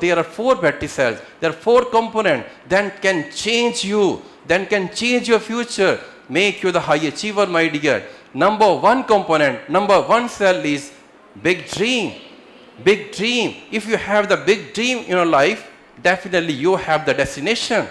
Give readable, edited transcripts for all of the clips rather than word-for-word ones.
There are 4 battery cells, there are 4 components that can change you, that can change your future, make you the high achiever, my dear. Number 1 component, number 1 cell is big dream. Big dream. If you have the big dream in your life, definitely you have the destination.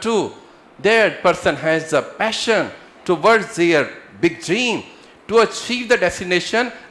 2, that person has the passion towards their big dream to achieve the destination.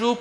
2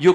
you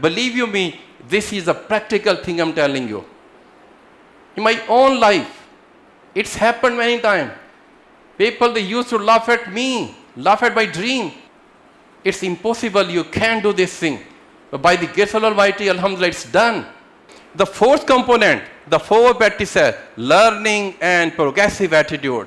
believe you me, this is a practical thing I'm telling you. In my own life, it's happened many times. People, they used to laugh at me, laugh at my dream. It's impossible, you can't do this thing. But by the grace of Almighty, alhamdulillah, it's done. The 4th component, the 4 battery cell, learning and progressive attitude.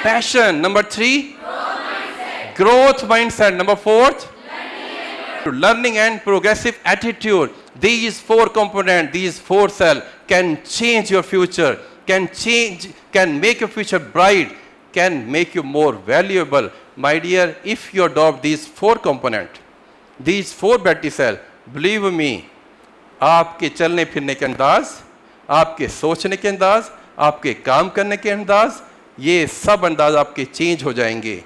passion. Number 3 growth mindset. Number 4 learning and progressive attitude. These 4 components, these 4 cells can change your future, can make your future bright, can make you more valuable. My dear, if you adopt these 4 components, these 4 battery cell, believe me, आपके चलने फिरने के अंदाज, आपके सोचने के अंदाज, आपके काम करने के अंदाज, ये सब अंदाज आपके चेंज हो जाएंगे.